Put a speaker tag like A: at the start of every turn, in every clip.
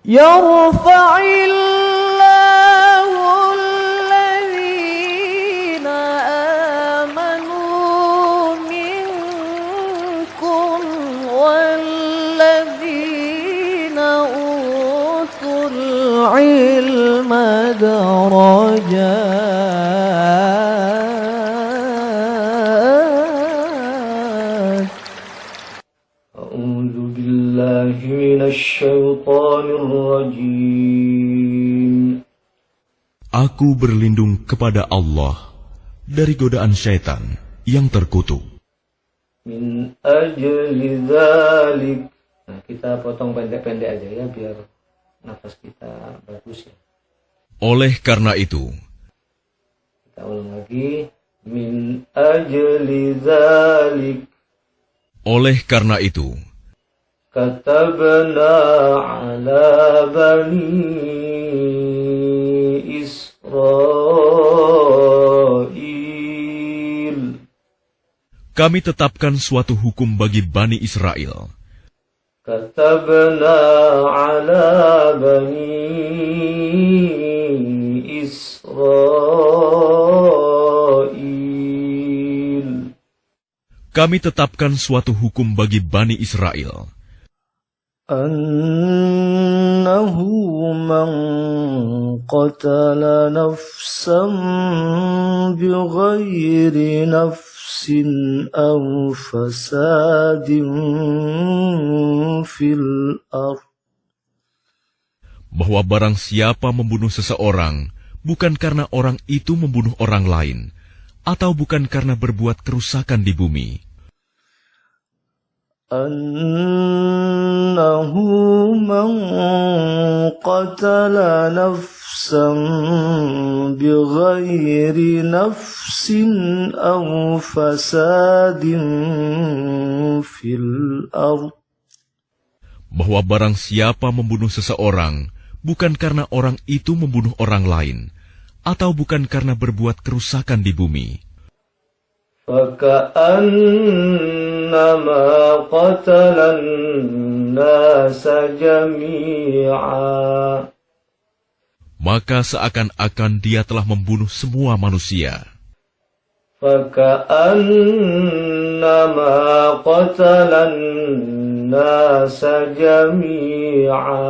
A: يرفع الله الذين آمنوا منكم والذين أوتوا العلم درجات. أعوذ بالله من الشيطان الرجيم.
B: Aku berlindung kepada Allah dari godaan syaitan yang terkutuk.
A: Min ajli dzalik. Nah, kita potong pendek-pendek aja ya biar nafas kita bagus ya.
B: Oleh karena itu,
A: kita ulang lagi. Min ajli dzalik.
B: Oleh karena itu,
A: katabna ala bani Israil.
B: kami tetapkan suatu hukum bagi Bani Israel.
A: Katabna ala bani Israil.
B: Kami tetapkan suatu hukum bagi Bani Israel.
A: Annahu man qatala nafsan bighairi nafsin aw fasadin fil ardh.
B: Bahwa barang siapa membunuh seseorang, bukan karena orang itu membunuh orang lain, atau bukan karena berbuat kerusakan di bumi.
A: Annahu man qatala nafsan bighairi nafsin aw fasadin fil ardh.
B: Bahwa barang siapa membunuh seseorang, bukan karena orang itu membunuh orang lain, atau bukan karena berbuat kerusakan di bumi.
A: فَكَأَنَّمَا قَتَلَ النَّاسَ جَمِيعًا.
B: Maka seakan-akan dia telah membunuh semua manusia.
A: فَكَأَنَّمَا قَتَلَ النَّاسَ جَمِيعًا.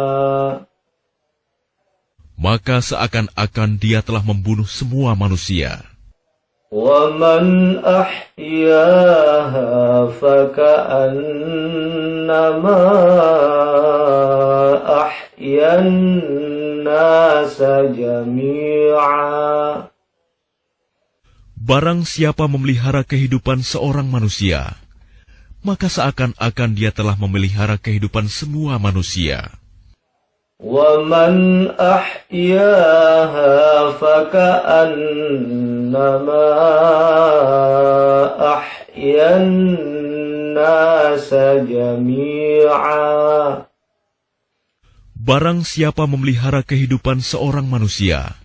B: Maka seakan-akan dia telah membunuh semua manusia.
A: وَمَنْ أَحْيَاهَا فَكَأَنَّمَا أَحْيَا النَّاسَ جَمِيعًا.
B: Barang siapa memelihara kehidupan seorang manusia, maka seakan-akan dia telah memelihara kehidupan semua manusia.
A: وَمَنْ أَحْيَاهَا فَكَأَنَّمَا أَحْيَا النَّاسَ جَمِيعًا.
B: Barang siapa memelihara kehidupan seorang manusia,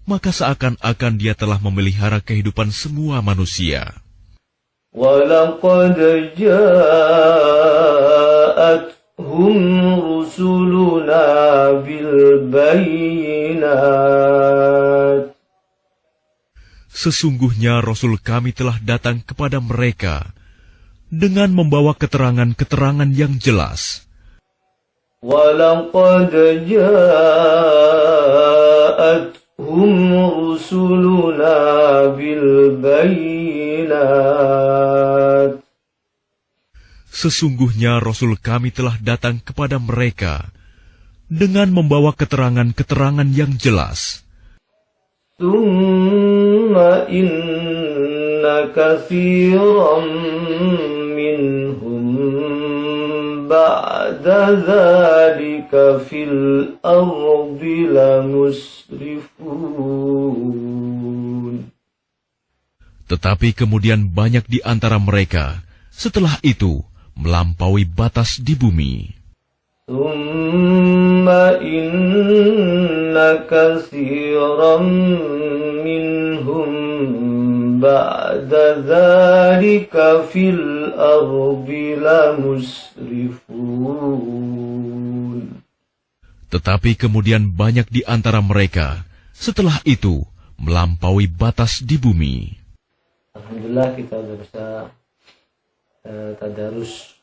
B: maka seakan-akan dia telah memelihara kehidupan semua manusia.
A: وَلَقَدْ جَاءَتْهُمْ رُسُلُنَا بِالْبَيِّنَاتِ.
B: Sesungguhnya Rasul kami telah datang kepada mereka dengan membawa keterangan-keterangan yang jelas.
A: وَلَقَدْ جَاءَتْهُمْ رُسُلُنَا بِالْبَيِّنَاتِ.
B: Sesungguhnya Rasul kami telah datang kepada mereka dengan membawa keterangan-keterangan yang jelas.
A: ثُمَّ إِنَّ كَثِيرًا مِّنْهُمْ بَعْدَ ذَلِكَ فِي الْأَرْضِ لَمُسْرِفُونَ.
B: Tetapi kemudian banyak di antara mereka setelah itu melampaui batas di bumi.
A: ثُمَّ إِنَّ كَثِيرًا مِّنْهُمْ بَعْدَ ذَلِكَ فِي الْأَرْضِ لَمُسْرِفُونَ.
B: Tetapi kemudian banyak di antara mereka setelah itu melampaui batas di bumi.
A: Alhamdulillah kita sudah bisa tadarus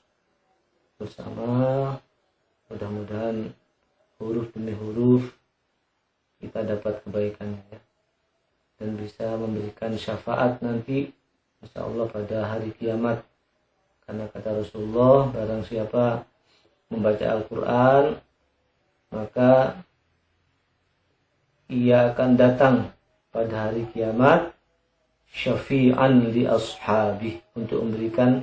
A: bersama. Mudah-mudahan huruf demi huruf kita dapat kebaikannya ya. Dan bisa memberikan syafaat nanti insya Allah pada hari kiamat. Karena kata Rasulullah, barang siapa membaca Al-Quran, maka ia akan datang pada hari kiamat syafi'an li ashabih, untuk memberikan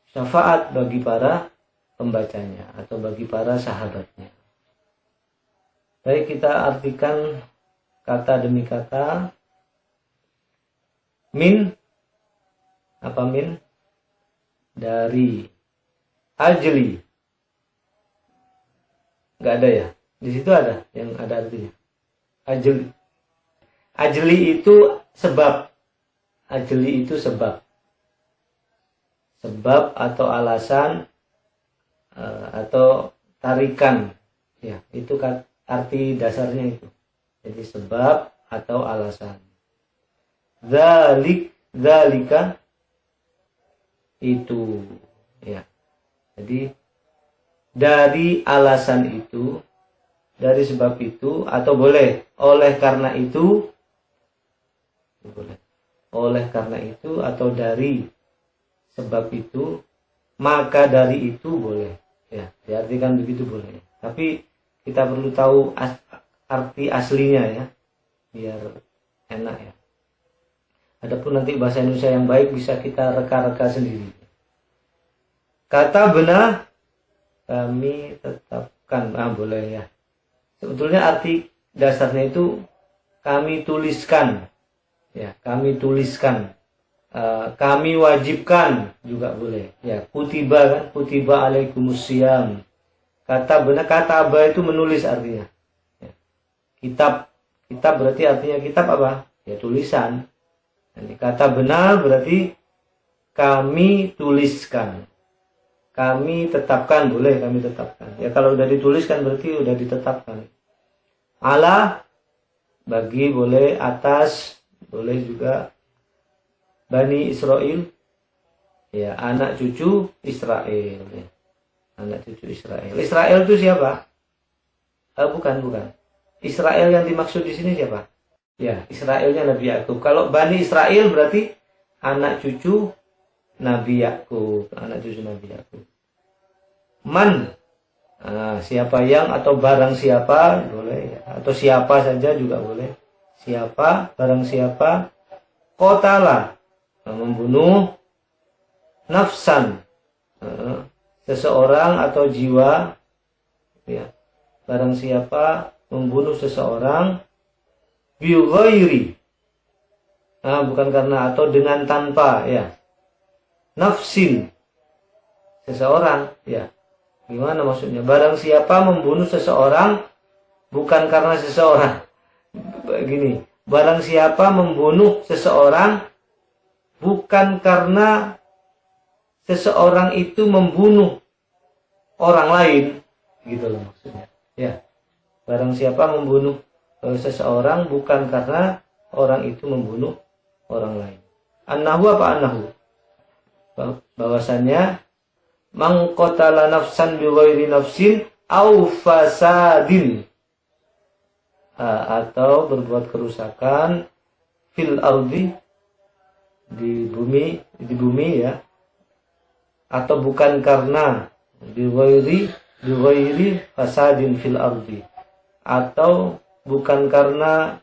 A: syafaat bagi para pembacanya atau bagi para sahabatnya. Baik, kita artikan kata demi kata. Min, apa min? Dari. Ajli, nggak ada ya? Di situ ada yang ada artinya. Ajli. Ajli itu sebab. Ajli itu sebab. Sebab atau alasan atau tarikan. Ya, itu kan arti dasarnya itu. Jadi sebab atau alasan. Dzalika itu, ya. Jadi dari alasan itu, dari sebab itu, atau boleh oleh karena itu, boleh. Oleh karena itu atau dari sebab itu, maka dari itu boleh. Ya, diartikan begitu boleh. Tapi kita perlu tahu arti aslinya ya, biar enak ya. Adapun nanti bahasa Indonesia yang baik bisa kita reka-reka sendiri. Kata benar kami tetapkan, boleh ya. Sebetulnya arti dasarnya itu kami tuliskan, ya, kami tuliskan, kami wajibkan juga boleh. Ya, kutiba kan, kutiba alaikumusiyam. Kata benar, kata aba itu menulis artinya. Ya. Kitab berarti artinya kitab apa? Ya, tulisan. Jadi, kata benar berarti kami tuliskan. Kami tetapkan, boleh kami tetapkan. Ya, kalau udah dituliskan berarti udah ditetapkan. Ala, bagi boleh, atas, boleh juga. Bani Israel, ya, anak cucu Israel. Ya. Anak cucu Israel. Israel itu siapa? Bukan. Israel yang dimaksud di sini siapa? Ya, Israelnya Nabi Yakub. Kalau Bani Israel berarti anak cucu Nabi Yakub, anak cucu Nabi Yakub. Man, siapa yang atau barang siapa boleh, atau siapa saja juga boleh. Siapa, barang siapa, qatala, membunuh, nafsan, seseorang atau jiwa, ya. Barang siapa membunuh seseorang, bighairi, bukan karena atau dengan tanpa, ya. Nafsin, seseorang, ya. Gimana maksudnya? Barang siapa membunuh seseorang bukan karena seseorang. Begini, barang siapa membunuh seseorang bukan karena seseorang itu membunuh orang lain, gitu loh maksudnya. Ya. Barang siapa membunuh seseorang bukan karena orang itu membunuh orang lain. Annahu apa annahu? Bahwasannya man qatala nafsan bighairi nafsin au fasadin, atau berbuat kerusakan fil ardi, di bumi ya, atau bukan karena bighairi fasadin fil ardi, atau bukan karena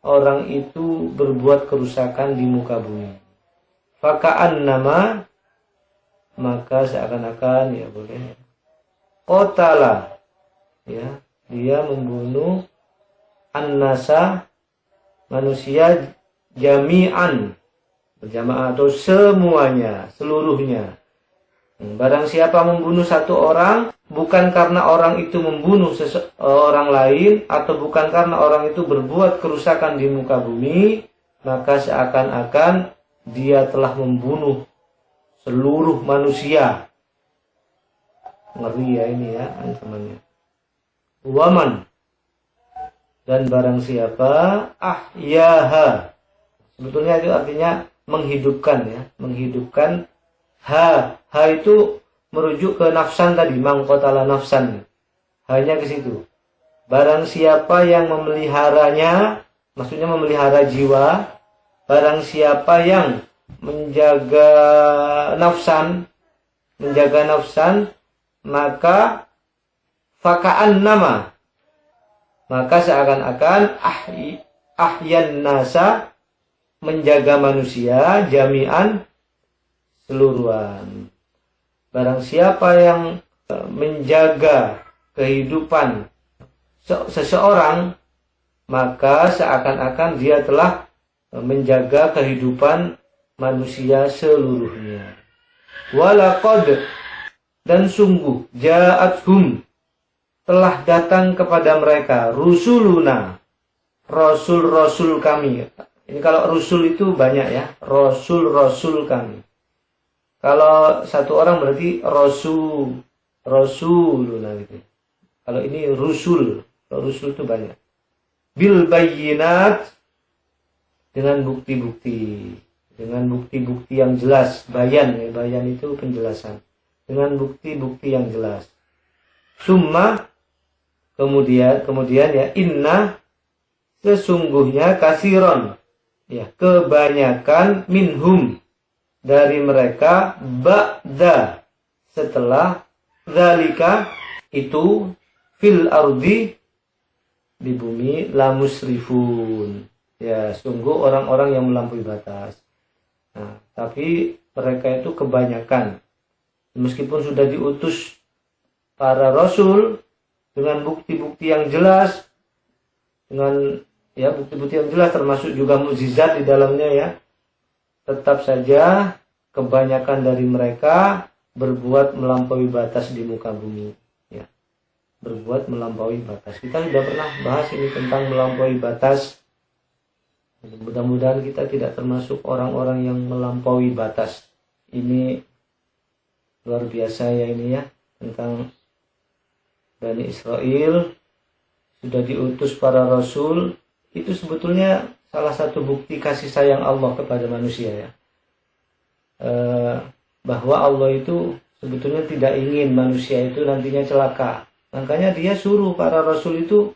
A: orang itu berbuat kerusakan di muka bumi. Faka'annama, maka seakan-akan, ya boleh, qatala, ya, dia membunuh an-nasa, manusia, jami'an, berjamaah atau semuanya, seluruhnya. Barang siapa membunuh satu orang bukan karena orang itu membunuh orang lain, atau bukan karena orang itu berbuat kerusakan di muka bumi, maka seakan-akan dia telah membunuh seluruh manusia. Ngeri ya ini ya ancamannya. Waman, dan barang siapa ahyaha. Sebetulnya itu artinya menghidupkan ya, menghidupkan. Ha itu merujuk ke nafsan tadi, mangkotala nafsan. Hanya ke situ. Barang siapa yang memeliharanya, maksudnya memelihara jiwa. Barang siapa yang menjaga nafsan, maka fakaan nama, maka seakan-akan ahyan nasa, menjaga manusia jami'an, seluruhan. Barang siapa yang menjaga kehidupan seseorang, maka seakan-akan dia telah menjaga kehidupan manusia seluruhnya. Walaqad, dan sungguh ja'athum, telah datang kepada mereka rusuluna, rasul-rasul kami. Ini kalau rusul itu banyak ya, rasul-rasul kami. Kalau satu orang berarti rasuluna gitu. Kalau ini rusul, kalau rusul itu banyak. Bil bayyinat, dengan bukti-bukti yang jelas. Bayan ya, bayan itu penjelasan. Dengan bukti-bukti yang jelas. Summa, kemudian ya, inna, sesungguhnya kasiron, ya, kebanyakan minhum, dari mereka, ba'da, setelah zalika, itu, fil ardi, di bumi, la musrifun, ya, sungguh orang-orang yang melampaui batas. Nah, tapi mereka itu kebanyakan, meskipun sudah diutus para rasul dengan bukti-bukti yang jelas, dengan ya bukti-bukti yang jelas, termasuk juga mukjizat di dalamnya ya, tetap saja kebanyakan dari mereka berbuat melampaui batas di muka bumi ya, berbuat melampaui batas. Kita sudah pernah bahas ini tentang melampaui batas. Mudah-mudahan kita tidak termasuk orang-orang yang melampaui batas. Ini luar biasa ya ini ya, tentang Bani Israel sudah diutus para rasul. Itu sebetulnya salah satu bukti kasih sayang Allah kepada manusia ya, bahwa Allah itu sebetulnya tidak ingin manusia itu nantinya celaka. Makanya dia suruh para rasul itu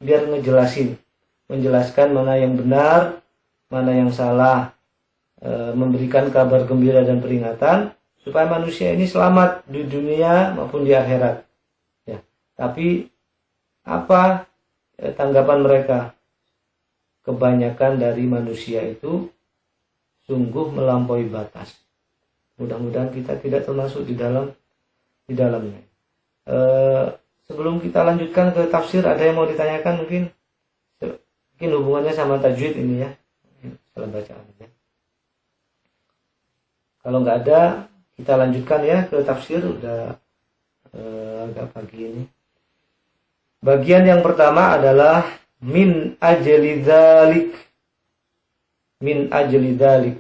A: biar menjelaskan mana yang benar, mana yang salah, memberikan kabar gembira dan peringatan supaya manusia ini selamat di dunia maupun di akhirat. Tapi apa tanggapan mereka? Kebanyakan dari manusia itu sungguh melampaui batas. Mudah-mudahan kita tidak termasuk di dalamnya. Sebelum kita lanjutkan ke tafsir, ada yang mau ditanyakan mungkin hubungannya sama tajwid ini ya, dalam bacaan ya. Kalau nggak ada, kita lanjutkan ya ke tafsir. Udah agak pagi ini. Bagian yang pertama adalah min ajli dzalik. Min ajli dzalik.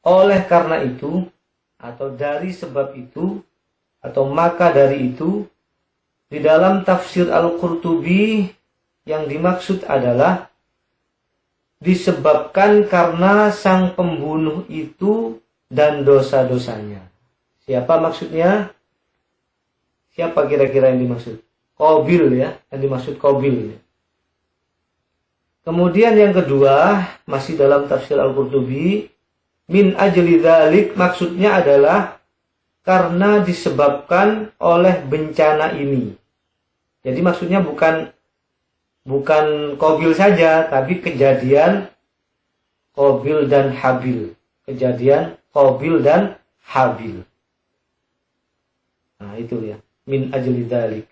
A: Oleh karena itu, atau dari sebab itu, atau maka dari itu, di dalam tafsir Al-Qurtubi yang dimaksud adalah disebabkan karena sang pembunuh itu dan dosa-dosanya. Siapa maksudnya? Siapa kira-kira yang dimaksud? Qabil ya, yang dimaksud Qabil. Kemudian yang kedua, masih dalam tafsir Al-Qurtubi, min ajli dzalik, maksudnya adalah karena disebabkan oleh bencana ini. Jadi maksudnya bukan Qabil saja, tapi kejadian Qabil dan Habil. Kejadian Qabil dan Habil. Nah, itu ya, min ajli dzalik.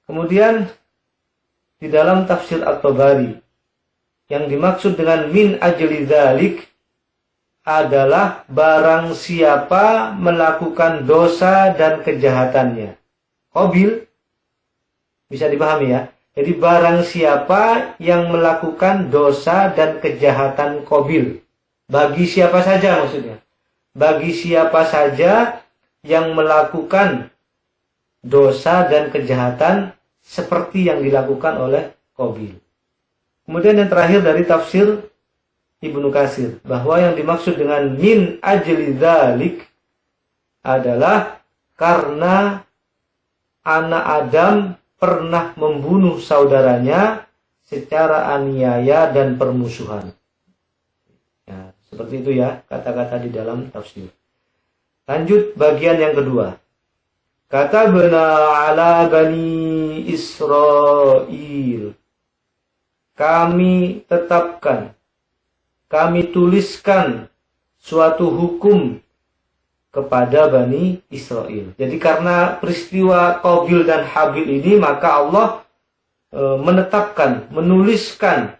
A: Kemudian di dalam tafsir At-Tabari yang dimaksud dengan min ajli dzalik adalah barang siapa melakukan dosa dan kejahatannya. Qabil bisa dipahami ya. Jadi barang siapa yang melakukan dosa dan kejahatan Qabil. Bagi siapa saja maksudnya. Bagi siapa saja yang melakukan dosa dan kejahatan seperti yang dilakukan oleh Qabil. Kemudian yang terakhir dari tafsir Ibnu Katsir, bahwa yang dimaksud dengan min ajli dzalik adalah karena anak Adam pernah membunuh saudaranya secara aniaya dan permusuhan. Ya, seperti itu ya kata-kata di dalam tafsir. Lanjut bagian yang kedua. Kata ala bani Israel. Kami tetapkan, kami tuliskan suatu hukum kepada Bani Israel. Jadi karena peristiwa Qabil dan Habil ini, maka Allah menetapkan, menuliskan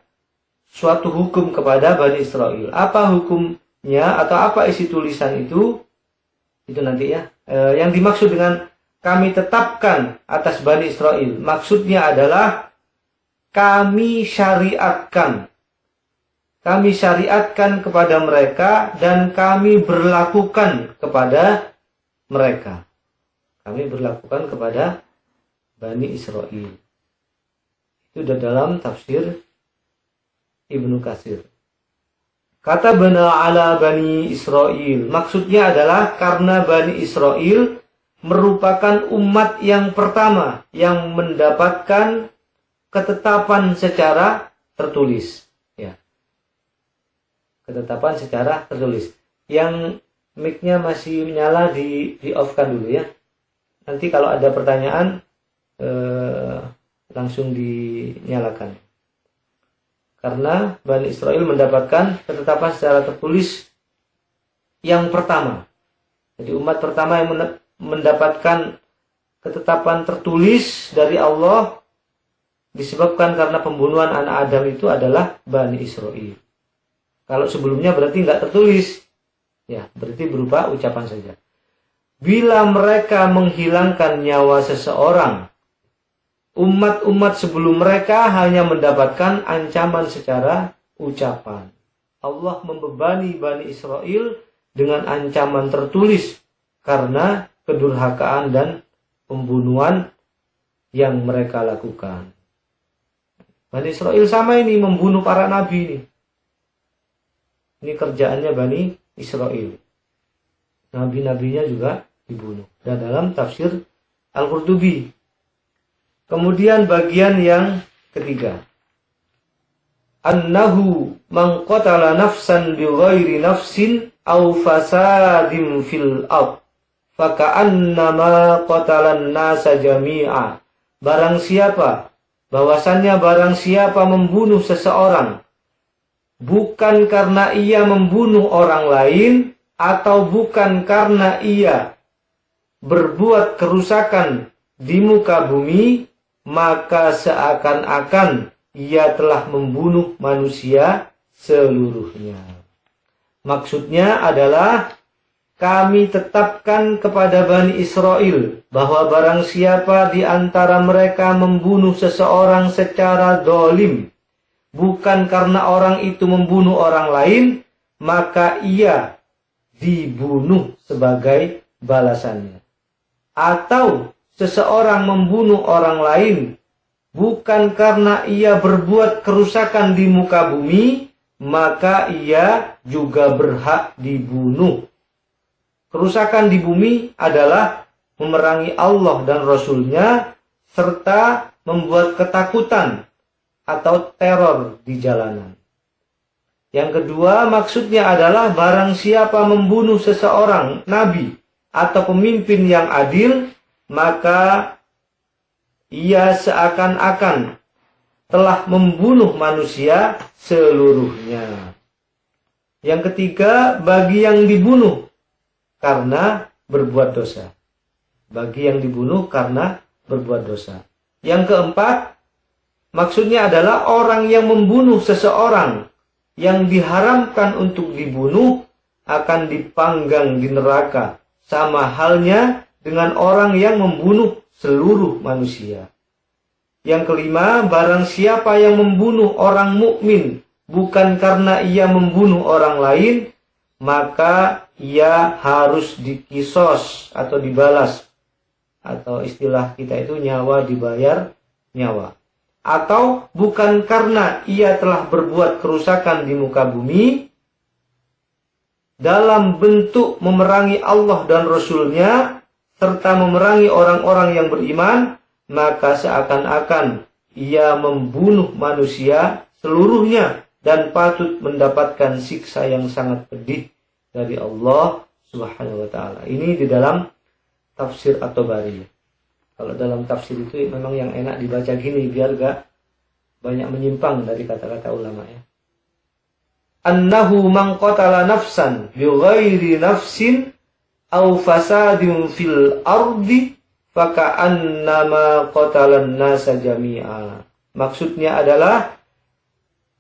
A: suatu hukum kepada Bani Israel. Apa hukumnya atau apa isi tulisan itu? Itu nanti ya. Yang dimaksud dengan kami tetapkan atas Bani Israel, maksudnya adalah kami syariatkan. Kami syariatkan kepada mereka dan kami berlakukan kepada mereka. Kami berlakukan kepada Bani Israel. Itu dalam tafsir Ibnu Katsir. Kata bana ala Bani Israel, maksudnya adalah karena Bani Israel merupakan umat yang pertama yang mendapatkan ketetapan secara tertulis. Ya. Ketetapan secara tertulis. Yang mic-nya masih nyala di off-kan dulu ya. Nanti kalau ada pertanyaan langsung dinyalakan. Karena Bani Israel mendapatkan ketetapan secara tertulis yang pertama. Jadi umat pertama yang mendapatkan ketetapan tertulis dari Allah disebabkan karena pembunuhan anak Adam itu adalah Bani Israel. Kalau sebelumnya berarti nggak tertulis. Ya, berarti berupa ucapan saja. Bila mereka menghilangkan nyawa seseorang, umat-umat sebelum mereka hanya mendapatkan ancaman secara ucapan. Allah membebani Bani Israel dengan ancaman tertulis karena kedurhakaan dan pembunuhan yang mereka lakukan. Bani Israel sama ini membunuh para nabi ini. Ini kerjaannya Bani Israel. Nabi-nabinya juga dibunuh. Dan dalam tafsir Al-Qurtubi. Kemudian bagian yang ketiga. Annahu man qatala nafsan bighairi nafsin aw fasadin fil ard faka'annama qatalan nasa jami'a. Barang siapa, bahwasannya barang siapa membunuh seseorang bukan karena ia membunuh orang lain atau bukan karena ia berbuat kerusakan di muka bumi, maka seakan-akan ia telah membunuh manusia seluruhnya. Maksudnya adalah kami tetapkan kepada Bani Israel bahwa barang siapa di antara mereka membunuh seseorang secara dolim, bukan karena orang itu membunuh orang lain, maka ia dibunuh sebagai balasannya. Atau seseorang membunuh orang lain bukan karena ia berbuat kerusakan di muka bumi, maka ia juga berhak dibunuh. Kerusakan di bumi adalah memerangi Allah dan Rasul-Nya serta membuat ketakutan atau teror di jalanan. Yang kedua, maksudnya adalah barang siapa membunuh seseorang nabi atau pemimpin yang adil, maka ia seakan-akan telah membunuh manusia seluruhnya. Yang ketiga, bagi yang dibunuh karena berbuat dosa. Bagi yang dibunuh karena berbuat dosa. Yang keempat, maksudnya adalah orang yang membunuh seseorang yang diharamkan untuk dibunuh akan dipanggang di neraka. Sama halnya dengan orang yang membunuh seluruh manusia. Yang kelima, barang siapa yang membunuh orang mukmin bukan karena ia membunuh orang lain, maka ia harus dikisos atau dibalas. Atau istilah kita itu nyawa dibayar nyawa. Atau bukan karena ia telah berbuat kerusakan di muka bumi dalam bentuk memerangi Allah dan Rasul-Nya serta memerangi orang-orang yang beriman, maka seakan-akan ia membunuh manusia seluruhnya dan patut mendapatkan siksa yang sangat pedih dari Allah Subhanahu wa taala. Ini di dalam tafsir At-Tabari. Kalau dalam tafsir itu memang yang enak dibaca gini biar gak banyak menyimpang dari kata-kata ulama ya. Annahu man qatala nafsan bighairi nafsin aw fasadin fil ardi faka'annama qatalan nasa jami'a. Maksudnya adalah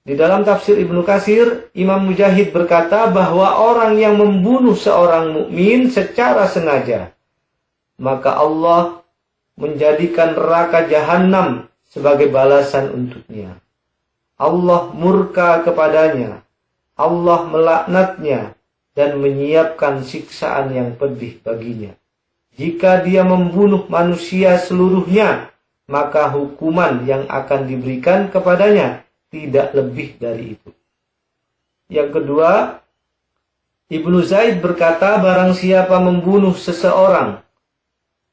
A: di dalam tafsir Ibnu Katsir, Imam Mujahid berkata bahwa orang yang membunuh seorang mukmin secara sengaja, maka Allah menjadikan neraka jahanam sebagai balasan untuknya. Allah murka kepadanya, Allah melaknatnya dan menyiapkan siksaan yang pedih baginya. Jika dia membunuh manusia seluruhnya, maka hukuman yang akan diberikan kepadanya tidak lebih dari itu. Yang kedua, Ibnu Zaid berkata, barang siapa membunuh seseorang,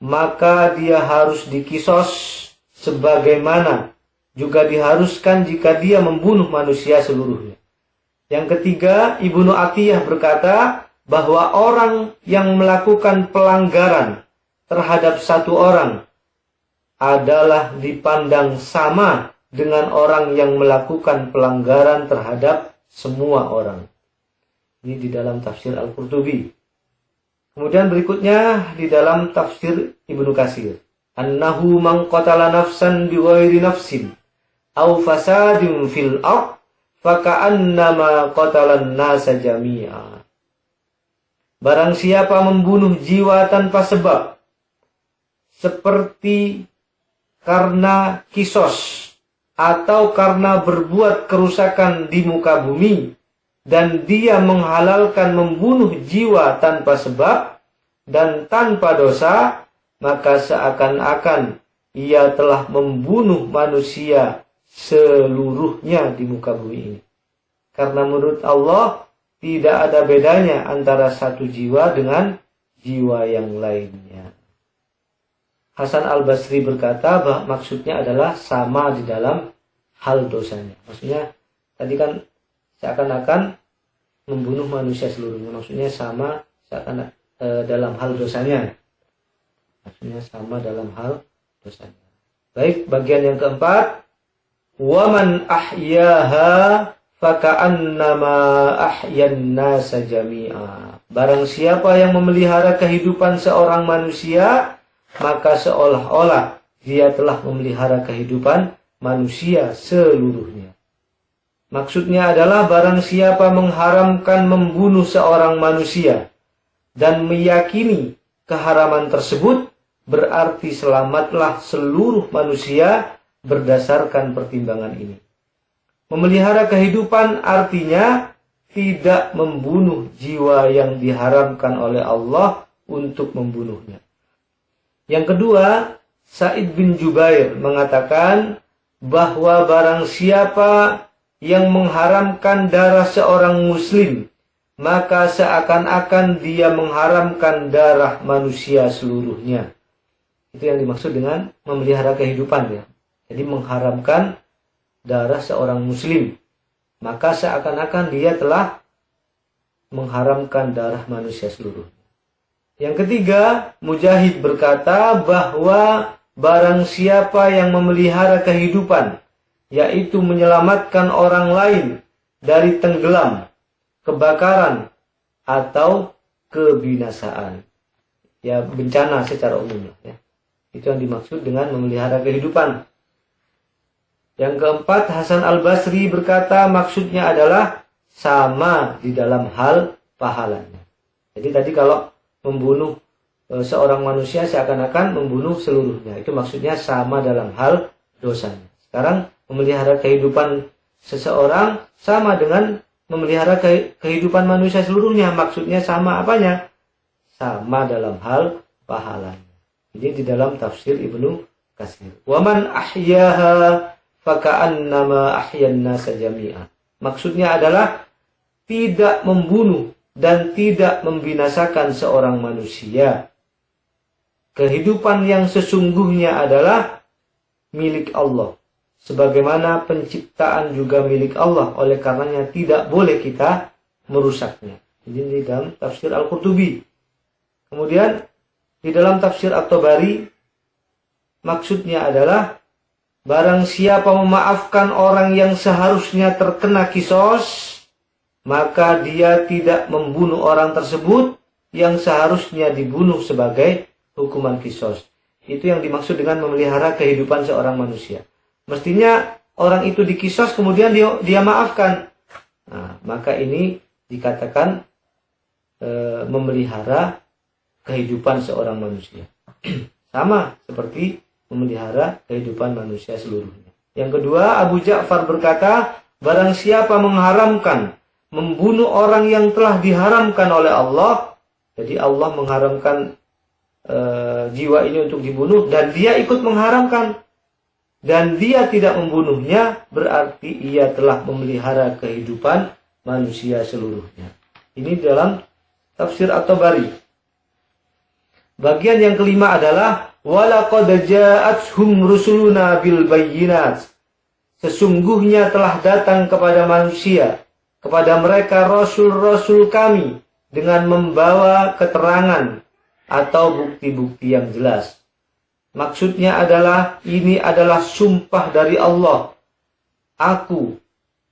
A: maka dia harus dikisos sebagaimana juga diharuskan jika dia membunuh manusia seluruhnya. Yang ketiga, Ibnu Atiyah berkata bahwa orang yang melakukan pelanggaran terhadap satu orang adalah dipandang sama dengan orang yang melakukan pelanggaran terhadap semua orang. Ini di dalam tafsir Al-Qurtubi. Kemudian berikutnya di dalam tafsir Ibnu Katsir. Annahu man qatala nafsan bighairi nafsin aw fasadin fil ard faka'annama qatalan nasa jami'a. Barang siapa membunuh jiwa tanpa sebab, seperti karena kisos atau karena berbuat kerusakan di muka bumi, dan dia menghalalkan membunuh jiwa tanpa sebab dan tanpa dosa, maka seakan-akan ia telah membunuh manusia seluruhnya di muka bumi ini. Karena menurut Allah tidak ada bedanya antara satu jiwa dengan jiwa yang lainnya. Hasan Al-Basri berkata bahwa maksudnya adalah sama di dalam hal dosanya. Maksudnya tadi kan seakan-akan membunuh manusia seluruhnya. Maksudnya sama seakan dalam hal dosanya. Maksudnya sama dalam hal dosanya. Baik, bagian yang keempat, waman ahyaha faka'annama ahyan nasa jami'a. Barang siapa yang memelihara kehidupan seorang manusia, maka seolah-olah dia telah memelihara kehidupan manusia seluruhnya. Maksudnya adalah barang siapa mengharamkan membunuh seorang manusia dan meyakini keharaman tersebut, berarti selamatlah seluruh manusia berdasarkan pertimbangan ini. Memelihara kehidupan artinya tidak membunuh jiwa yang diharamkan oleh Allah untuk membunuhnya. Yang kedua, Sa'id bin Jubair mengatakan bahwa barang siapa yang mengharamkan darah seorang muslim, maka seakan-akan dia mengharamkan darah manusia seluruhnya. Itu yang dimaksud dengan memelihara kehidupan ya. Jadi mengharamkan darah seorang muslim, maka seakan-akan dia telah mengharamkan darah manusia seluruhnya. Yang ketiga, Mujahid berkata bahwa barang siapa yang memelihara kehidupan, yaitu menyelamatkan orang lain dari tenggelam, kebakaran, atau kebinasaan. Ya, bencana secara umum. Ya. Itu yang dimaksud dengan memelihara kehidupan. Yang keempat, Hasan Al-Basri berkata maksudnya adalah sama di dalam hal pahalanya. Jadi tadi kalau membunuh seorang manusia seakan-akan membunuh seluruhnya. Itu maksudnya sama dalam hal dosanya. Sekarang memelihara kehidupan seseorang sama dengan memelihara kehidupan manusia seluruhnya. Maksudnya sama apanya? Sama dalam hal pahalanya. Ini di dalam tafsir Ibnu katsir. Wa man ahyaha faka'annama ahyan nasa jami'a. Maksudnya adalah tidak membunuh dan tidak membinasakan seorang manusia. Kehidupan yang sesungguhnya adalah milik Allah. Sebagaimana penciptaan juga milik Allah. Oleh karenanya tidak boleh kita merusaknya. Ini di dalam tafsir Al-Qurtubi. Kemudian di dalam tafsir At-Tabari maksudnya adalah barang siapa memaafkan orang yang seharusnya terkena kisos, maka dia tidak membunuh orang tersebut yang seharusnya dibunuh sebagai hukuman kisos. Itu yang dimaksud dengan memelihara kehidupan seorang manusia. Mestinya orang itu dikisos kemudian dia maafkan. Nah, maka ini dikatakan memelihara kehidupan seorang manusia. Sama seperti memelihara kehidupan manusia seluruhnya. Yang kedua, Abu Ja'far berkata, barang siapa mengharamkan membunuh orang yang telah diharamkan oleh Allah, jadi Allah mengharamkan jiwa ini untuk dibunuh, dan dia ikut mengharamkan, dan dia tidak membunuhnya, berarti ia telah memelihara kehidupan manusia seluruhnya. Ini dalam tafsir At-Tabari. Bagian yang kelima adalah walaqad ja'atuhum rusuluna bil bayyinat. Sesungguhnya telah datang kepada manusia, kepada mereka rasul-rasul kami dengan membawa keterangan atau bukti-bukti yang jelas. Maksudnya adalah ini adalah sumpah dari Allah. Aku,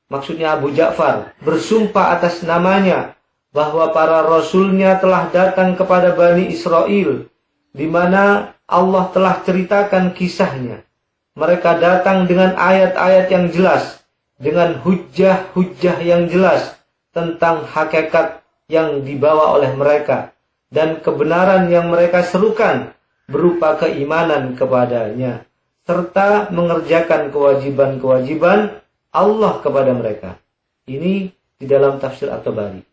A: maksudnya Abu Ja'far, bersumpah atas namanya bahwa para rasulnya telah datang kepada Bani Israel, di mana Allah telah ceritakan kisahnya. Mereka datang dengan ayat-ayat yang jelas, dengan hujjah-hujjah yang jelas tentang hakikat yang dibawa oleh mereka, dan kebenaran yang mereka serukan berupa keimanan kepadanya, serta mengerjakan kewajiban-kewajiban Allah kepada mereka. Ini di dalam tafsir At-Tabari.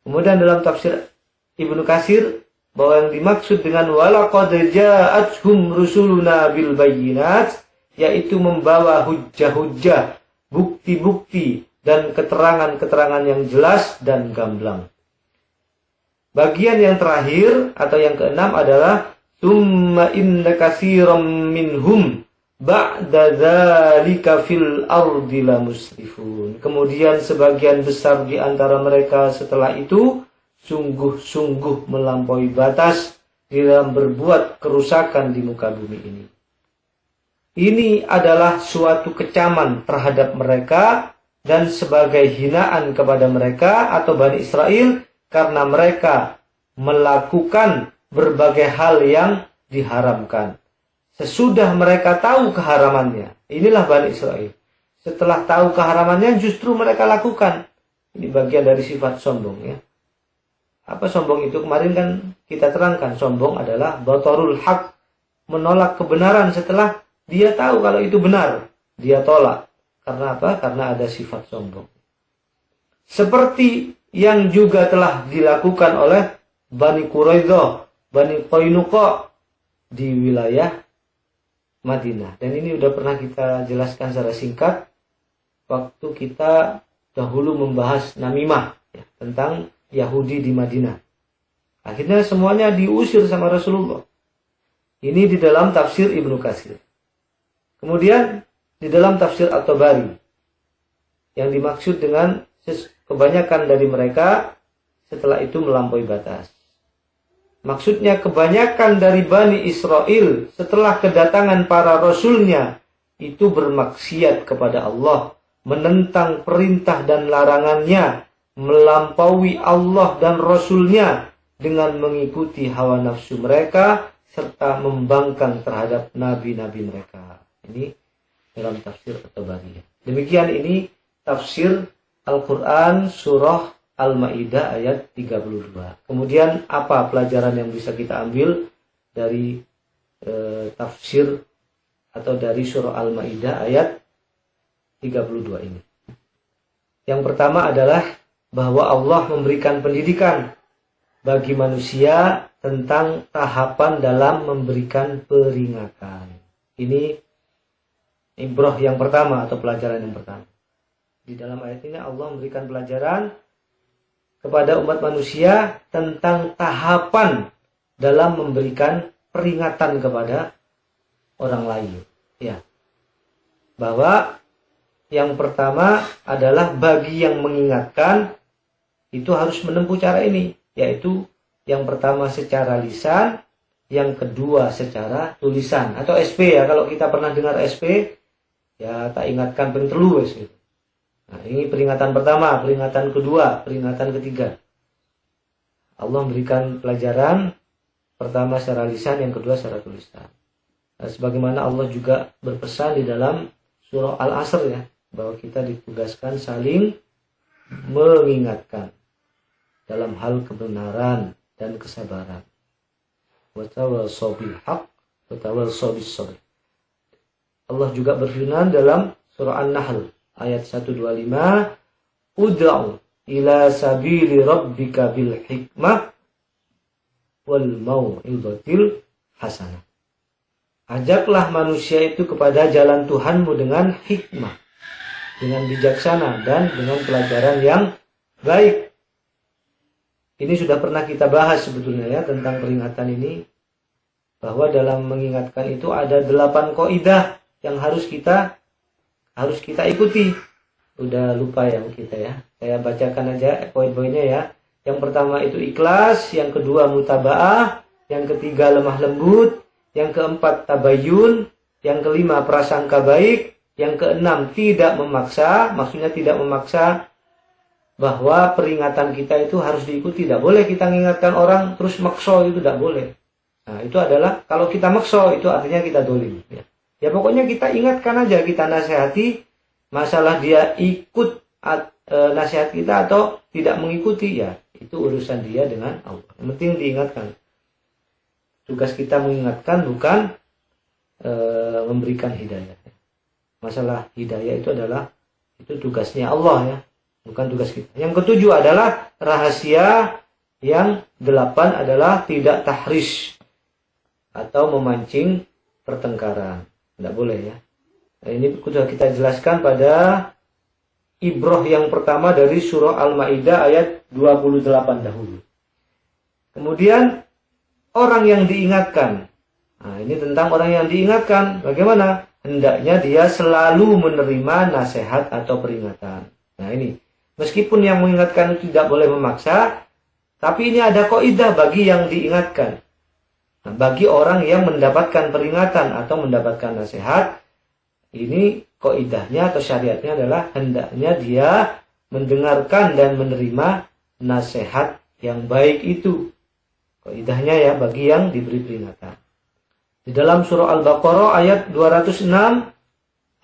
A: Kemudian dalam tafsir Ibnu Katsir, bahwa yang dimaksud dengan walaqad ja'atuhum rusuluna bil bayyinat, yaitu membawa hujjah-hujjah, bukti-bukti dan keterangan-keterangan yang jelas dan gamblang. Bagian yang terakhir atau yang keenam adalah summa inna katsiran minhum ba'da dzalika fil ardi lamusrifun. Kemudian sebagian besar di antara mereka setelah itu sungguh-sungguh melampaui batas di dalam berbuat kerusakan di muka bumi ini. Ini adalah suatu kecaman terhadap mereka dan sebagai hinaan kepada mereka atau Bani Israel karena mereka melakukan berbagai hal yang diharamkan. Sesudah mereka tahu keharamannya, inilah Bani Israel. Setelah tahu keharamannya justru mereka lakukan. Ini bagian dari sifat sombong ya. Apa sombong itu? Kemarin kan kita terangkan, sombong adalah batarul haq, menolak kebenaran setelah dia tahu kalau itu benar, dia tolak. Karena apa? Karena ada sifat sombong. Seperti yang juga telah dilakukan oleh Bani Quraidah, Bani Qainuqa di wilayah Madinah. Dan ini sudah pernah kita jelaskan secara singkat waktu kita dahulu membahas namimah ya, tentang Yahudi di Madinah. Akhirnya semuanya diusir sama Rasulullah. Ini di dalam tafsir Ibnu Katsir. Kemudian di dalam tafsir At-Tabari, yang dimaksud dengan kebanyakan dari mereka setelah itu melampaui batas. Maksudnya kebanyakan dari Bani Israel setelah kedatangan para rasulnya itu bermaksiat kepada Allah, menentang perintah dan larangannya, melampaui Allah dan Rasulnya dengan mengikuti hawa nafsu mereka serta membangkang terhadap nabi-nabi mereka. Ini dalam tafsir At-Tabari. Demikian ini tafsir Al-Quran surah Al-Ma'idah ayat 32. Kemudian apa pelajaran yang bisa kita ambil dari tafsir atau dari surah Al-Ma'idah ayat 32 ini? Yang pertama adalah bahwa Allah memberikan pendidikan bagi manusia tentang tahapan dalam memberikan peringatan. Ini ibrah yang pertama atau pelajaran yang pertama. Di dalam ayat ini Allah memberikan pelajaran kepada umat manusia tentang tahapan dalam memberikan peringatan kepada orang lain. Ya. Bahwa yang pertama adalah bagi yang mengingatkan itu harus menempuh cara ini, yaitu yang pertama secara lisan, yang kedua secara tulisan atau SP ya. Kalau kita pernah dengar SP, ya tak ingatkan ping telu wis gitu. Nah, ini peringatan pertama, peringatan kedua, peringatan ketiga. Allah memberikan pelajaran pertama secara lisan, yang kedua secara tulisan. Nah, sebagaimana Allah juga berpesan di dalam surah Al-Asr ya, bahwa kita ditugaskan saling mengingatkan dalam hal kebenaran dan kesabaran. Wa tawassaw bil haqq wa tawassaw bis sabr. Allah juga berfirman dalam surah An-Nahl ayat 125, ud'u ila sabili rabbika bil hikmah wal mau'izatil hasanah. Ajaklah manusia itu kepada jalan Tuhanmu dengan hikmah, dengan bijaksana, dan dengan pelajaran yang baik. Ini sudah pernah kita bahas sebetulnya ya, tentang peringatan ini. Bahwa dalam mengingatkan itu ada 8 kaidah yang harus kita ikuti. Udah lupa ya kita ya. Saya bacakan aja poin-poinnya ya. Yang pertama itu ikhlas, yang kedua mutaba'ah, yang ketiga lemah lembut, yang keempat tabayun, yang kelima prasangka baik, yang keenam tidak memaksa, maksudnya tidak memaksa bahwa peringatan kita itu harus diikuti. Tidak boleh kita mengingatkan orang terus makso, itu tidak boleh. Nah itu adalah kalau kita makso itu artinya kita dolim ya. Ya pokoknya kita ingatkan aja, kita nasihati. Masalah dia ikut nasihat kita atau tidak mengikuti ya itu urusan dia dengan Allah. Yang penting diingatkan. Tugas kita mengingatkan, bukan memberikan hidayah. Masalah hidayah itu adalah itu tugasnya Allah ya, bukan tugas kita. Yang ketujuh adalah rahasia. Yang 8 adalah tidak tahrish atau memancing pertengkaran. Tidak boleh ya. Nah, ini sudah kita jelaskan pada ibrah yang pertama dari surah Al-Maidah ayat 28 dahulu. Kemudian orang yang diingatkan. Nah, ini tentang orang yang diingatkan. Bagaimana? Hendaknya dia selalu menerima nasihat atau peringatan. Nah ini. Meskipun yang mengingatkan itu tidak boleh memaksa, tapi ini ada kaidah bagi yang diingatkan. Nah, bagi orang yang mendapatkan peringatan atau mendapatkan nasihat, ini kaidahnya atau syariatnya adalah hendaknya dia mendengarkan dan menerima nasihat yang baik itu. Kaidahnya ya bagi yang diberi peringatan. Di dalam surah Al-Baqarah ayat 206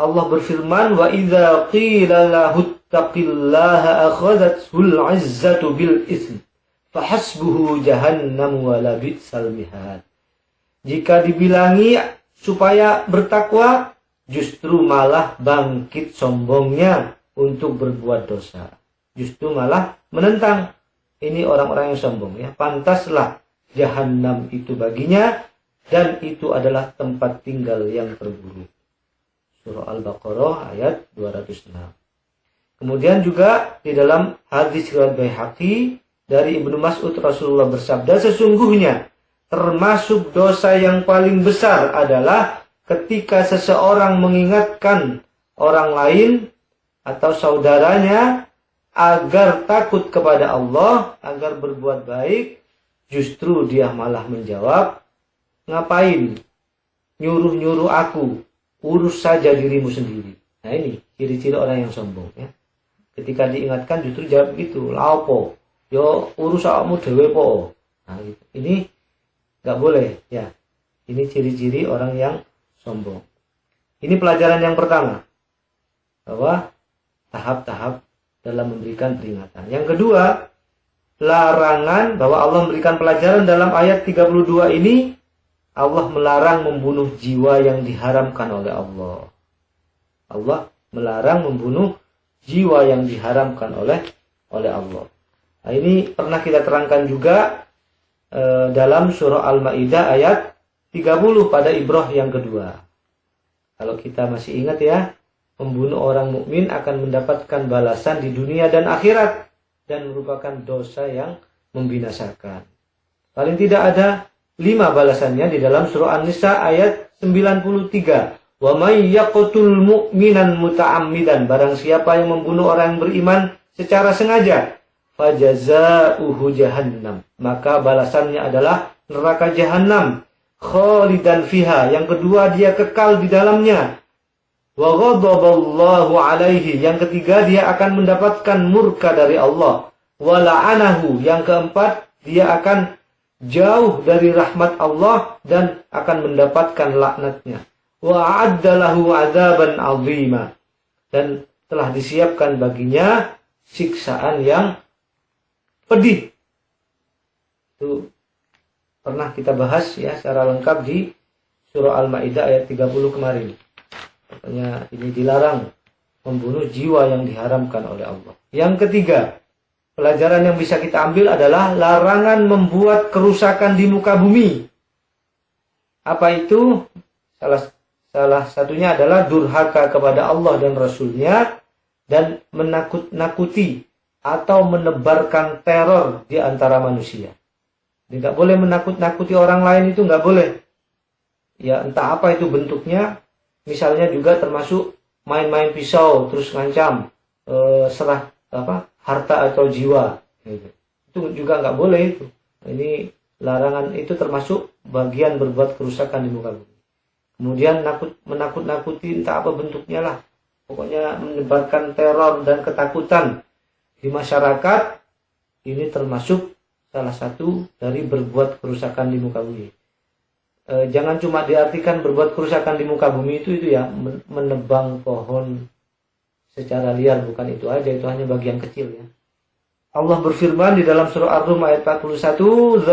A: Allah berfirman, wa idza qila lahu ittaqillaha akhadhathul 'izzatu bil itsm fahasbuhu jahannam wa la bi'sal mihad. Jika dibilangi supaya bertakwa, justru malah bangkit sombongnya untuk berbuat dosa. Justru malah menentang. Ini orang-orang yang sombong ya. Pantaslah jahannam itu baginya, dan itu adalah tempat tinggal yang terburuk. Surah Al-Baqarah ayat 206. Kemudian juga di dalam hadis riwayat Baihaqi dari Ibnu Mas'ud, Rasulullah bersabda, sesungguhnya termasuk dosa yang paling besar adalah ketika seseorang mengingatkan orang lain atau saudaranya agar takut kepada Allah, agar berbuat baik, justru dia malah menjawab, ngapain nyuruh-nyuruh aku, urus saja dirimu sendiri. Nah ini ciri-ciri orang yang sombong ya. Ketika diingatkan justru jawab begitu, laopo, yo urus awakmu dhewe po. Nah gitu. Ini nggak boleh ya. Ini ciri-ciri orang yang sombong. Ini pelajaran yang pertama, bahwa tahap-tahap dalam memberikan peringatan. Yang kedua, larangan, bahwa Allah memberikan pelajaran dalam ayat 32 ini. Allah melarang membunuh jiwa yang diharamkan oleh Allah. Allah melarang membunuh jiwa yang diharamkan oleh Allah. Nah, ini pernah kita terangkan juga dalam surah Al-Maidah ayat 30 pada ibrah yang kedua. Kalau kita masih ingat ya, membunuh orang mukmin akan mendapatkan balasan di dunia dan akhirat dan merupakan dosa yang membinasakan. Paling tidak ada 5 balasannya di dalam surah An-Nisa ayat 93. Wa may yaqtul mu'minan muta'ammidan, barang siapa yang membunuh orang yang beriman secara sengaja, fajazauhu jahannam, maka balasannya adalah neraka jahanam, khalidan fiha, yang kedua dia kekal di dalamnya, wa ghadaballahu alaihi, yang ketiga dia akan mendapatkan murka dari Allah, wa la'anahu, yang keempat dia akan jauh dari rahmat Allah dan akan mendapatkan laknatnya, wa a'adda lahu 'adzaban 'azima, dan telah disiapkan baginya siksaan yang pedih. Itu pernah kita bahas ya secara lengkap di surah Al-Maidah ayat 30 kemarin. Katanya ini dilarang membunuh jiwa yang diharamkan oleh Allah. Yang ketiga, pelajaran yang bisa kita ambil adalah larangan membuat kerusakan di muka bumi. Apa itu? Salah satunya adalah durhaka kepada Allah dan Rasul-Nya dan menakut-nakuti atau menebarkan teror di antara manusia. Tidak boleh menakut-nakuti orang lain, itu nggak boleh. Ya entah apa itu bentuknya. Misalnya juga termasuk main-main pisau terus ngancam serah harta atau jiwa. Gitu. Itu juga nggak boleh itu. Ini larangan, itu termasuk bagian berbuat kerusakan di muka bumi. Kemudian menakut-nakuti entah apa bentuknya lah. Pokoknya menyebarkan teror dan ketakutan di masyarakat, ini termasuk salah satu dari berbuat kerusakan di muka bumi. Jangan cuma diartikan berbuat kerusakan di muka bumi itu ya menebang pohon secara liar, bukan itu aja, itu hanya bagian kecil ya. Allah berfirman di dalam surah Ar-Rum ayat 41,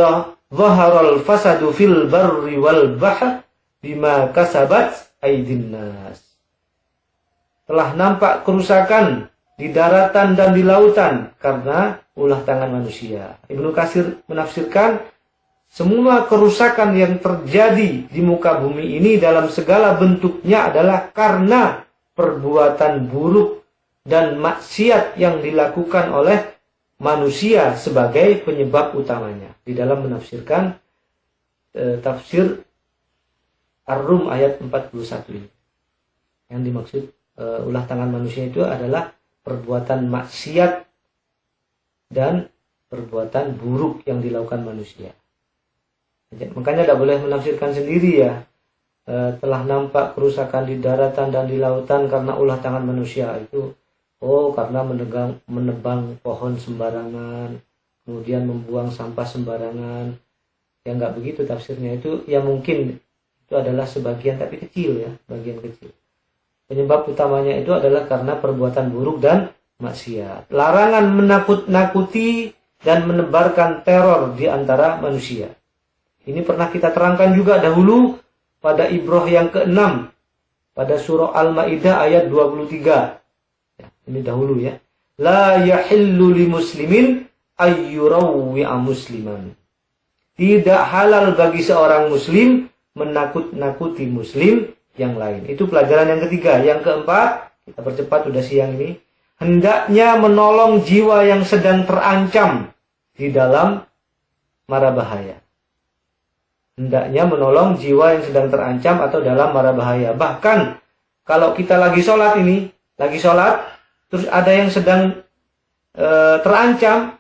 A: "Zaharal fasadu fil barri wal bahr bima kasabat aydin nas." Telah nampak kerusakan di daratan dan di lautan karena ulah tangan manusia. Ibnu Katsir menafsirkan, semua kerusakan yang terjadi di muka bumi ini dalam segala bentuknya adalah karena perbuatan buruk dan maksiat yang dilakukan oleh manusia sebagai penyebab utamanya. Di dalam menafsirkan tafsir Ar-Rum ayat 41 ini. Yang dimaksud ulah tangan manusia itu adalah perbuatan maksiat dan perbuatan buruk yang dilakukan manusia. Makanya tidak boleh menafsirkan sendiri ya. Telah nampak kerusakan di daratan dan di lautan karena ulah tangan manusia itu. Karena menebang pohon sembarangan, kemudian membuang sampah sembarangan. Ya nggak begitu tafsirnya itu. Ya mungkin itu adalah sebagian tapi kecil ya, bagian kecil. Penyebab utamanya itu adalah karena perbuatan buruk dan maksiat. Larangan menakut-nakuti dan menebarkan teror di antara manusia. Ini pernah kita terangkan juga dahulu pada ibrah yang ke-6 pada surah Al-Maidah ayat 23. Ya, ini dahulu ya. La yahillu li muslimin ayyurawwi'a musliman. Tidak halal bagi seorang muslim menakut-nakuti muslim yang lain. Itu pelajaran yang ketiga. Yang keempat, kita percepat udah siang ini. Hendaknya menolong jiwa yang sedang terancam di dalam mara bahaya. Hendaknya menolong jiwa yang sedang terancam atau dalam mara bahaya. Bahkan kalau kita lagi sholat terus ada yang sedang terancam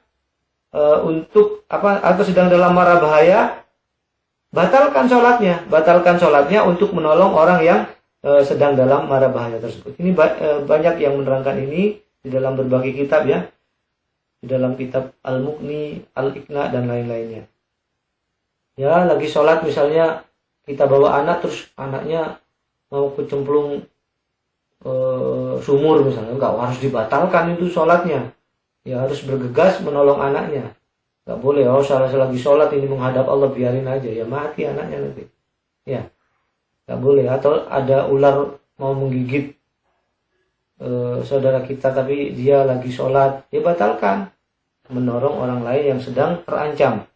A: untuk atau sedang dalam mara bahaya, batalkan sholatnya untuk menolong orang yang sedang dalam mara bahaya tersebut. Ini banyak yang menerangkan ini di dalam berbagai kitab ya, di dalam kitab Al-Mughni, Al-Iqna dan lain-lainnya. Ya, lagi sholat misalnya kita bawa anak terus anaknya mau kecemplung sumur misalnya, enggak harus dibatalkan itu sholatnya. Ya harus bergegas menolong anaknya. Enggak boleh, salah lagi sholat ini menghadap Allah, biarin aja, ya mati anaknya nanti. Ya, enggak boleh. Atau ada ular mau menggigit saudara kita tapi dia lagi sholat, ya batalkan. Menolong orang lain yang sedang terancam.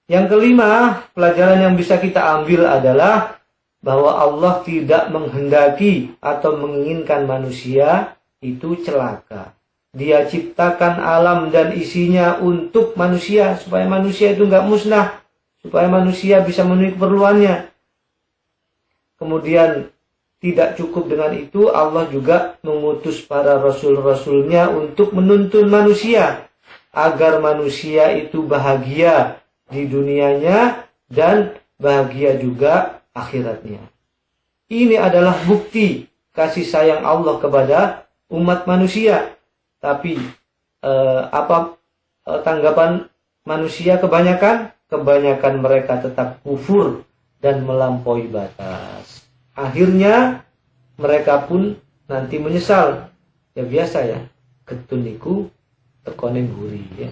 A: Yang kelima, pelajaran yang bisa kita ambil adalah bahwa Allah tidak menghendaki atau menginginkan manusia itu celaka. Dia ciptakan alam dan isinya untuk manusia, supaya manusia itu nggak musnah, supaya manusia bisa memenuhi keperluannya. Kemudian tidak cukup dengan itu, Allah juga mengutus para rasul-rasulnya untuk menuntun manusia agar manusia itu bahagia di dunianya dan bahagia juga akhiratnya. Ini adalah bukti kasih sayang Allah kepada umat manusia. Tapi tanggapan manusia kebanyakan? Kebanyakan mereka tetap kufur dan melampaui batas. Akhirnya mereka pun nanti menyesal. Ya biasa ya, ketuniku tekoning guri ya.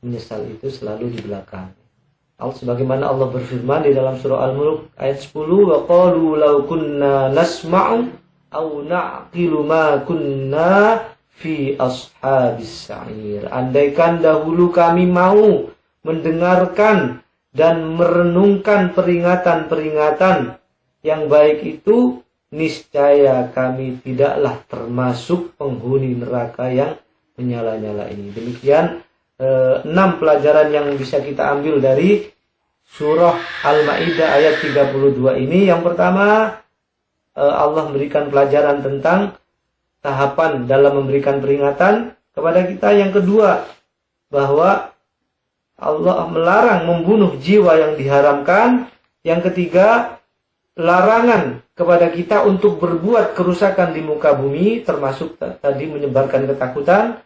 A: Menyesal itu selalu di belakang. Sebagaimana Allah berfirman di dalam surah Al-Mulk ayat 10, wa qalu law kunna nasma'u aw na'qilu ma kunna fi ashabis sa'ir. Andaikan dahulu kami mau mendengarkan dan merenungkan peringatan-peringatan yang baik itu, niscaya kami tidaklah termasuk penghuni neraka yang menyala-nyala ini. Demikian 6 pelajaran yang bisa kita ambil dari surah Al-Maidah ayat 32 ini. Yang pertama, Allah memberikan pelajaran tentang tahapan dalam memberikan peringatan kepada kita. Yang kedua, bahwa Allah melarang membunuh jiwa yang diharamkan. Yang ketiga, larangan kepada kita untuk berbuat kerusakan di muka bumi, termasuk tadi menyebarkan ketakutan.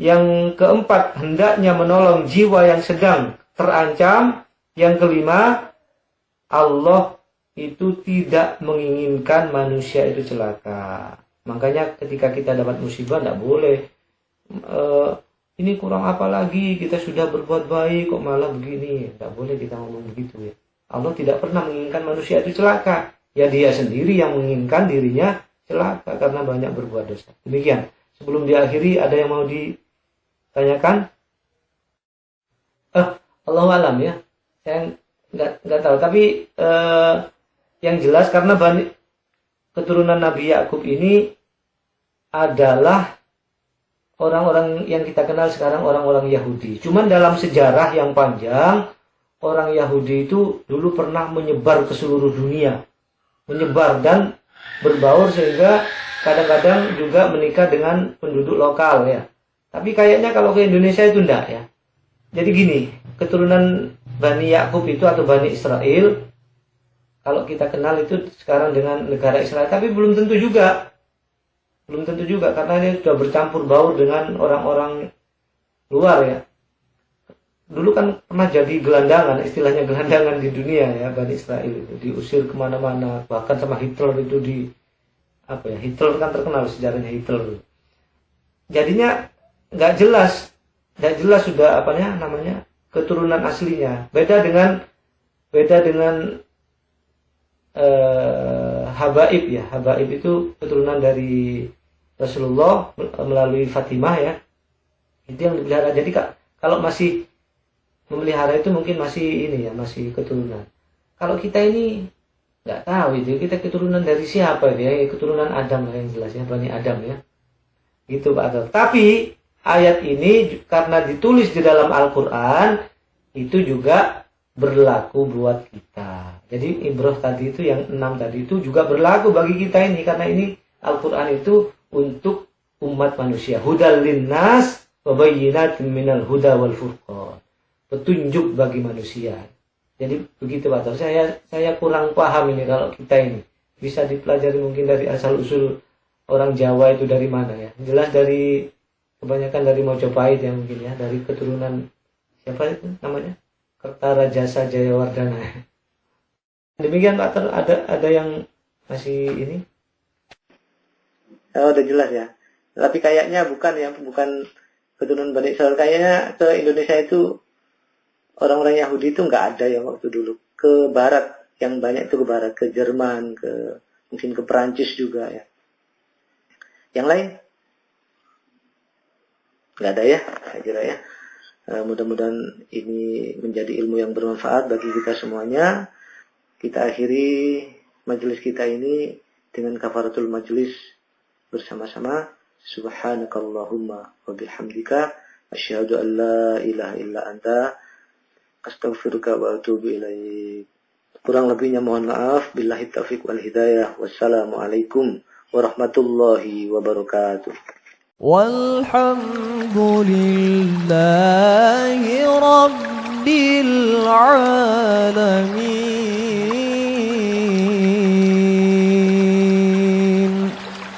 A: Yang keempat, hendaknya menolong jiwa yang sedang terancam. Yang kelima, Allah itu tidak menginginkan manusia itu celaka. Makanya ketika kita dapat musibah, tidak boleh ini kurang apa lagi, kita sudah berbuat baik kok malah begini. Tidak boleh kita ngomong begitu ya. Allah tidak pernah menginginkan manusia itu celaka. Ya dia sendiri yang menginginkan dirinya celaka karena banyak berbuat dosa. Demikian. Sebelum diakhiri, ada yang mau ditanyakan? Allahu alam ya. Saya nggak tahu. Tapi yang jelas karena keturunan Nabi Yakub ini adalah orang-orang yang kita kenal sekarang, orang-orang Yahudi. Cuman dalam sejarah yang panjang, orang Yahudi itu dulu pernah menyebar ke seluruh dunia. Menyebar dan berbaur sehingga kadang-kadang juga menikah dengan penduduk lokal ya. Tapi kayaknya kalau ke Indonesia itu enggak ya. Jadi gini, keturunan Bani Yakub itu atau Bani Israel, kalau kita kenal itu sekarang dengan negara Israel, tapi belum tentu juga. Belum tentu juga karena dia sudah bercampur baur dengan orang-orang luar ya. Dulu kan pernah jadi gelandangan, istilahnya gelandangan di dunia ya, Bani Israel itu diusir kemana-mana, bahkan sama Hitler itu Hitler kan terkenal sejarahnya Hitler. Jadinya nggak jelas sudah keturunan aslinya. Beda dengan Habaib ya. Habaib itu keturunan dari Rasulullah melalui Fatimah ya. Itu yang dipelihara. Jadi kalau masih memelihara itu mungkin masih masih keturunan. Kalau kita ini nggak tahu itu kita keturunan dari siapa ya? Keturunan Adam lah yang jelas ya, Bani Adam ya. Gitu Pak Atal. Tapi ayat ini karena ditulis di dalam Al-Quran itu juga berlaku buat kita. Jadi ibrah tadi itu yang 6 tadi itu juga berlaku bagi kita ini, karena ini Al-Quran itu untuk umat manusia. Hudal linnas wa bayyinatin minal huda wal furqan. Petunjuk bagi manusia. Jadi begitu Pak Tor. Saya kurang paham ini kalau kita ini. Bisa dipelajari mungkin dari asal usul orang Jawa itu dari mana ya. Jelas dari kebanyakan dari Mojopahit ya mungkin ya, dari keturunan siapa itu namanya? Kertarajasa Jayawardana. Demikian Pak Tor, ada yang masih ini?
C: Oh, udah jelas ya. Tapi kayaknya bukan keturunan Bani Israel. Kayaknya ke Indonesia itu orang-orang Yahudi itu nggak ada ya waktu dulu. Ke barat, yang banyak itu ke barat, ke Jerman, mungkin ke Perancis juga ya. Yang lain? Nggak ada ya, saya kira ya. Mudah-mudahan ini menjadi ilmu yang bermanfaat bagi kita semuanya. Kita akhiri majelis kita ini dengan kafaratul majelis bersama-sama. Subhanakallahumma wa bihamdika asyhadu an la ilaha illa anta astaghfiruka wa atubu ilaik. Kurang lebihnya mohon maaf. Billahi taufiq wal hidayah. Wassalamualaikum warahmatullahi wabarakatuh.
D: Walhamdulillahi rabbil alamin.